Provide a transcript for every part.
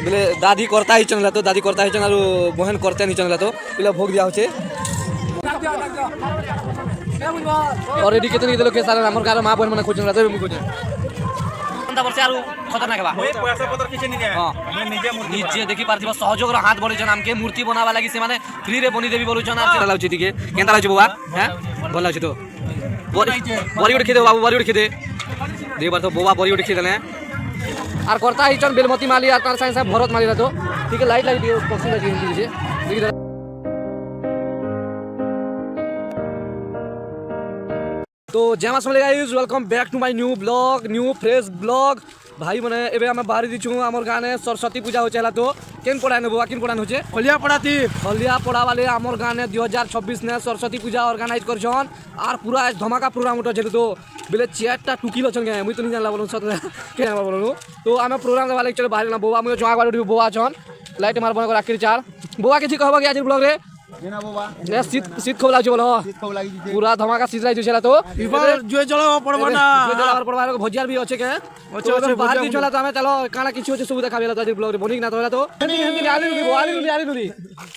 बोले दादी करता ही चलला तो दादी करता ही चल और बहन करते नहीं चलला तो पिला भोग दिया होचे ऑलरेडी कितने दिलो के सारा हमर गार मां बहन माने खोजन रहते मुको अंता वर्ष आरो खतरनाक बा ओए पैसा पत्र किछ नि दिया मैं निजे देखि पारथिबो सहयोग रो हाथ बढी जन हमके मूर्ति बनावा लागि से माने फ्री रे बनी देबी बोलु जन आ लाउछि दिके केनता लाउछि बुआ हैं भल लाउछि तो बड़ी उठ दे बाबू बड़ी उठ दे दे बार तो बुआ बड़ी उठ देले আর করতা হিচন বেলমতি মালি আর তার সাইন্স ভরত মালি তো ঠিক আছে লাইট লাগি পছন্দ আছে দিছে দেখি तो जय मां Samlei guys welcome back to my new blog new fresh blog भाई माने एबे हम बाहर दिछु हमर गाने सरस्वती पूजा हो चला तो केन पड़ान बुआ केन पड़ान होचे खलिया पड़ा वाले हमर गाने 2026 ने सरस्वती पूजा ऑर्गेनाइज करछन और पूरा धमाका प्रोग्राम उठो छे तो बेले चेयरटा टुकिलो छन के मुई तो नहीं जानला बोलन सत के ना बोलन तो आमे प्रोग्राम वाले चले बाहर ना बुआ मुई जोआ गाड़ी बुआ छन लाइट मार बन कर आखिर चार बुआ के कहबा के आज ब्लॉग रे जेना बाबा ने सीट खोला छ बोलो सीट खौ लागि जे पूरा धमाका सीट लाई छला तो इबार जो चलो पड़बो ना जो चला पड़बा भजियार भी अच्छे के अच्छे बाहर भी चला तो हमें चलो काना किछि होचे सब देखाबेला तो ब्लॉग रे बोनिक ना तो आली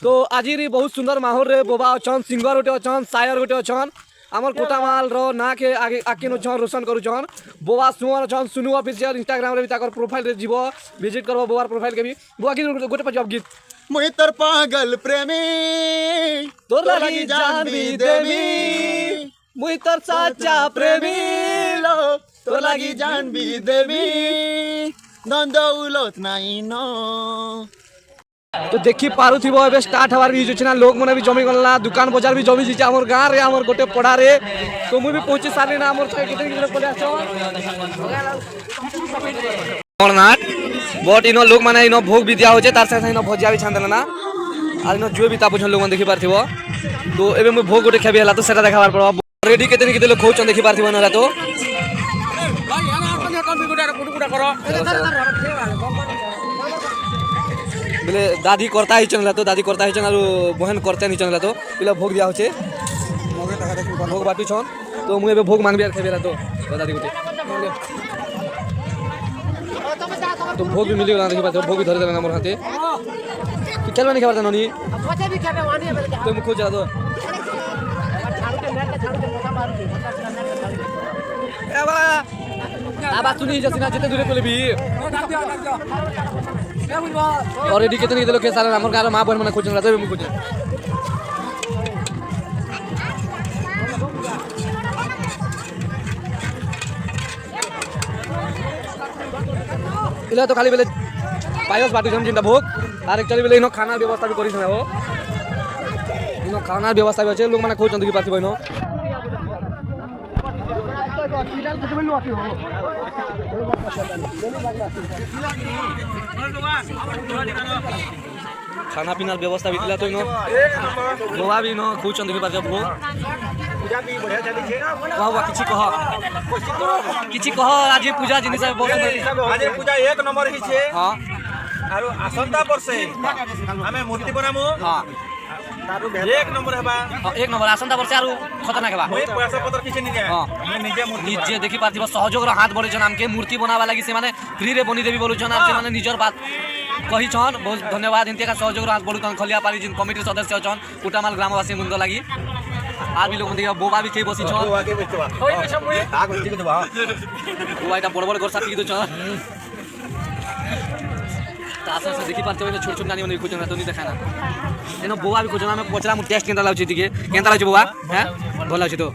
तो आज री बहुत सुंदर माहौल रे बोबा अछन सिंगर उठे अछन शायर उठे अछन हमर कोटामाल रो ना के आगे आकिनो छन रोशन करू छन बोबा सुवर छन सुनु ऑफिशियल इंस्टाग्राम रे भी ताकर प्रोफाइल रे जीवो विजिट करबो बोबार प्रोफाइल के भी बोआ की गोटे पर जॉब गीत मुई तर पागल प्रेमी तोर लगी जान भी देवी मुई तर सच्चा प्रेमी लो तोर लगी जान भी देवी धन दौलत नाही नो तो देखी पारु थिबो एबे स्टार्ट हवार भी जोछना लोग मने भी जमी गल्ला दुकान बाजार भी जमी जिचा हमर गां रे हमर गोटे पड़ा रे तो मुई भी पहुंची साले ना हमर कितने किलो पड़े आछो नाट बट इनो लोग माने इनो भोग भी दिया होचे तार से इनो भजिया भी छान देला ना आ इनो जो भी तापुछन लोग मन देखि पारथिबो तो एबे मुई भोग गोटे खेबे हला तो सेटा देखाबार पड़ो ऑलरेडी कितने किलो खोचन देखि पारथिबो नला तो बोले दादी करता ही चलला तो दादी करता ही चल और बहन करते नहीं चलला तो पिला भोग दिया होचे भोग बाटी छन तो मुई एबे भोग मांगबे आर खेबेला तो दादी गोटे तो भोग भी मिली गला देखि पातो भोग भी धरे देला हमर हाथे तू चलवा नहीं खबर ननी बच्चे भी खेबे वानी तो मुखो जा दो ए बा आबा सुनी जसिना जते दूरे कोले भी ऑलरेडी कितने दिलो के सारा हमर गार मां बहन माने खोजन रहते मुखो जा इला तो खाली बेले पायस बाटी छन जिंदा भोग आर एक्चुअली बेले इनो खाना व्यवस्था भी करी छन हो इनो खाना व्यवस्था भी अछि लोग माने खोजन देखि पाथि बनो खाना पीना व्यवस्था भी दिला तो इनो गोवा भी इनो खोजन देखि पाथि भोग पूजा भी बढ़िया चली छे बाबा किछि कह आज पूजा जिनिस बहुत आज पूजा एक नंबर ही छे हां आरो आसंता वर्षे हमें मूर्ति बनामु हां तारो एक नंबर हेबा एक नंबर आसंता वर्ष आरो खतरनाक बा ओए पैसा पत्र किछ नि दिया मैं निजे देखि पारथिबो सहयोग रो हाथ बढी जन हमके मूर्ति बनावा लागि से माने फ्री रे बनी देबी बोलु जन से माने निजर बात कही छन बहुत धन्यवाद इनते का सहयोग रो हाथ बढी खलिया पाली जिन कमिटी सदस्य छन कुटामाल ग्रामवासी मुंद लागि आर भी लोग देखियो बोबा भी के बसी छ बोबा के बेचवा ओइ बेचम मुई आग होती के देबा बोबा एटा बड़ बड़ गोरसा पी दो छ तासा से देखि पारते छोट छोट नानी मन खोजन तो नहीं देखाना एनो बोबा भी खोजन में पचरा मु टेस्ट केंदा लाउछि दिके केंदा लाउछि बोबा हैं भल लाउछि तो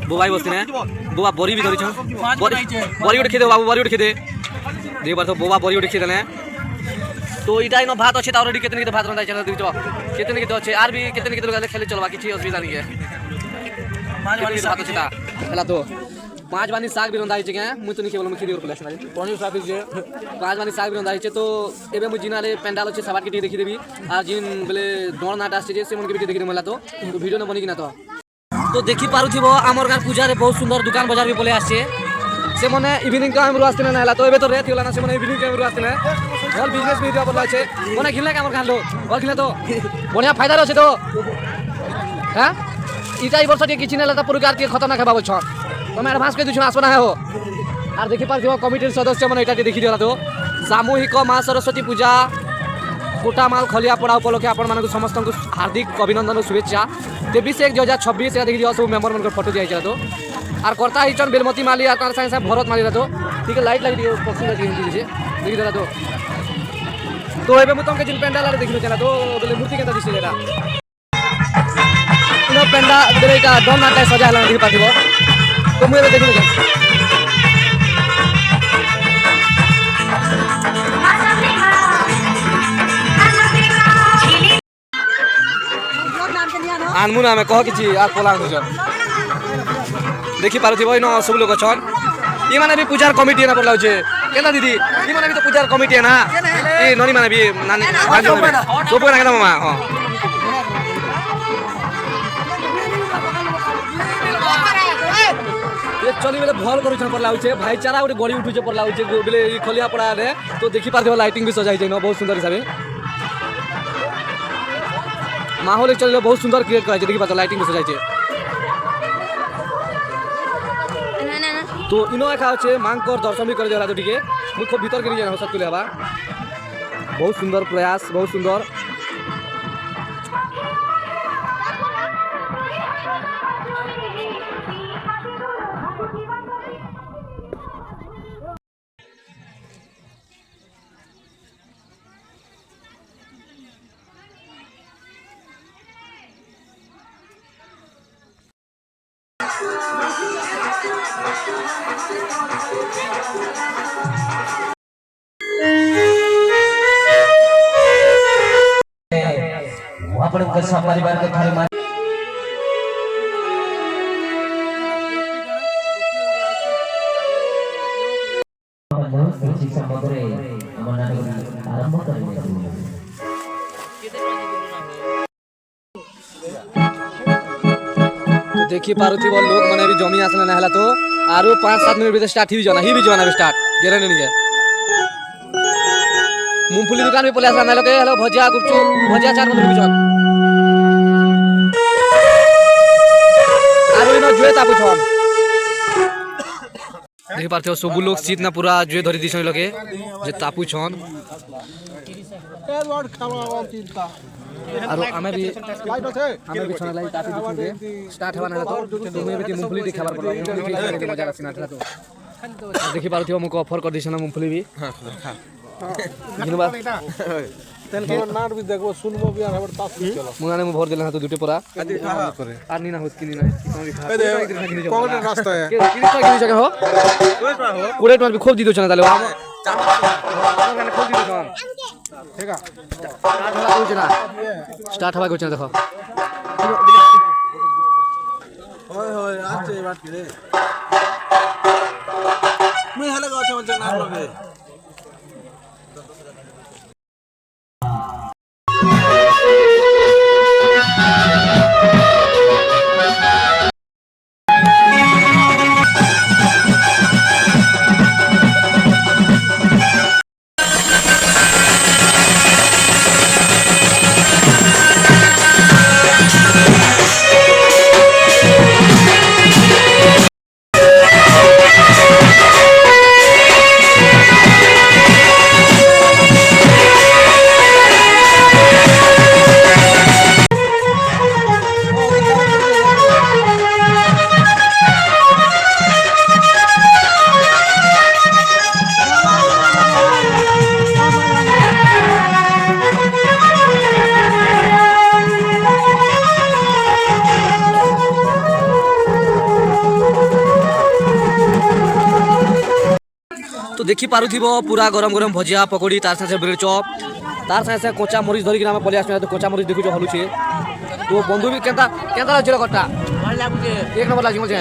बोबा ही बसने बोबा बरी भी धरि छ बरी उठ दे बाबू बरी उठ दे दे बार तो बोबा बरी उठ देले तो इटा इनो भात अछि त ऑलरेडी कितने के भात रंदा चला दिजो कितने के तो अछि आर भी कितने के तो खेले चलबा किछि असुविधा नहीं है पांच वाली भात अछि ता हला तो पांच वाली साग भी रंदा अछि के मु तो नहीं केवल मुखी और प्लेस ना पानी साग जे पांच वाली साग भी रंदा अछि तो एबे मु जिनाले पेंडाल अछि सबाट के देखि देबी आ जिन बेले डोर नाट आछि जे से मन के देखि मला तो वीडियो न बनी कि ना तो देखि पारुथिबो हमर गार पूजा रे बहुत सुंदर दुकान बाजार भी बोले आछे से माने इवनिंग टाइम रो आस्ते ना हला तो एबे तो रेत होला ना से माने इवनिंग टाइम रो आस्ते ना भल बिजनेस भी दिया बोला छे माने खिलना के हमर गान लो भल खिला तो बढ़िया फायदा रहछे तो हां इटा ई वर्ष के किछि नेला त पुरस्कार के खतरनाक हेबा बोल छ तमे एडवांस के दिछु आसना है हो आर देखि पार जो कमिटी सदस्य माने इटा के देखि दिला तो सामूहिक माँ सरस्वती पूजा कोटामाल खलियापड़ा उपलक्षे आपण मानक समस्त हार्दिक अभिनंदन और शुभेच्छा 23/1/2026 देखिए सब मेम्बर मन फोटो दिया तो और करता हिचन बेलमती माली और तार साथ भरत माली तो ठीक है लाइट लगी पक्षी लगी देखी देला तो एबे मु तुमके जिन पेंडाल आरे देखिनो चला तो बोले मूर्ति केता दिसे जेरा नो पेंडा बोले का डन नाटा सजा हला देखि पाथिबो तो मु एबे देखिनो जा आनमु ना में कह किछि आ कोला नुज देखि पारथिबो इनो सब लोग छन ये माने भी पूजार कमिटी ना पड़ला छे केना दीदी ये माने भी तो पूजार कमिटी है ना ये ननी माने भी नानी सब ना केना मामा हां एक्चुअली बेले भल करू छन पड़ला छे भाईचारा उठे गड़ी उठू छे पड़ला छे बेले ई खलिया पड़ा रे तो देखि पारथिबो लाइटिंग भी सजाई छे न बहुत सुंदर हिसाबे माहौल एक्चुअली बहुत सुंदर क्रिएट कराई छे देखि पातो लाइटिंग भी सजाई छे तो इनो एका छे मांग कर दर्शन भी कर देला तो ठीके मु खूब भीतर गिरी जाना हो सकले हवा बहुत सुंदर प्रयास बहुत सुंदर आपण कसा परिवार के थारे मान आरंभ करेंगे तो देखि पारुथिबो लोग माने भी जमी आसले ना हला तो आरो 5-7 मिनट भीतर स्टार्ट ही जाना भी स्टार्ट गेरे नहीं मूंगफली दुकान भी पले आसला ना लोग हेलो भजिया गुपचुप भजिया चाट मतलब बिचन आरो इनो जुए तापु छन देखि पारथियो सब लोग सीट ना पूरा जुए धरि दिसन लगे जे तापु छन आरो हमें भी छना लाई तापु दिखे स्टार्ट हवा ना तो तुम्हें भी मूंगफली दिखाबार पड़ला मूंगफली मजा आसी ना तो देखि पारथियो मको ऑफर कर दिसन मूंगफली भी हां जिनबा तेल को नाट भी देखबो सुनबो भी आर हमर पास चलो मुगाने में भर देला तो दुटे परा आर नी ना होत कि नी ना कौन रास्ता है कितना किनी जगह हो कोड़े टन भी खूब दी दो चना ताले गाने खूब दी दो चना ठीक है स्टार्ट हवा को चना स्टार्ट हवा को चना देखो होय होय आज ये बात करे मैं हले गछ मन चना लगे तो देखि पारुथिबो पूरा गरम गरम भजिया पकोड़ी तार साथे ब्रेड चॉप तार साथे कोचा मरीच धरि ग्राम पले आसने तो कोचा मरीच देखु जो हलु छे तो बंधु भी केंता केंता लागछ कट्टा एक नंबर लागछ मजे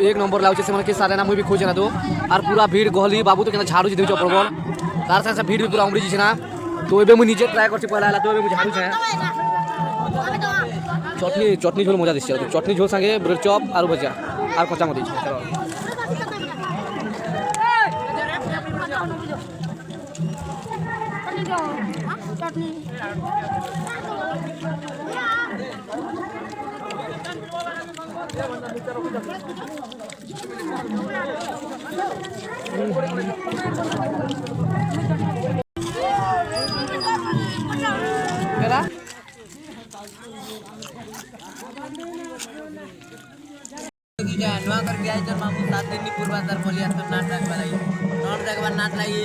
एक नंबर लागछ से मन के सारे ना मुई भी खोजे ना तो और पूरा भीड़ गहली बाबू तो केंता झाड़ू देखु प्रबल तार साथे भीड़ भी पूरा उमड़ी छी ना तो एबे मुई निजे ट्राई करछि पहला हला तो एबे मुई झाड़ू छे चटनी झोल मजा दिस तो चटनी झोल संगे ब्रेड चॉप और भजिया और कोचा मरीच नुआ कर गया जब मामू 7 दिन पूर्वा सर बोलिया तो नाटक वाला नाटक बाद नाट लगी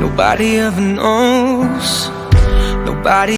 Nobody ever knows. Nobody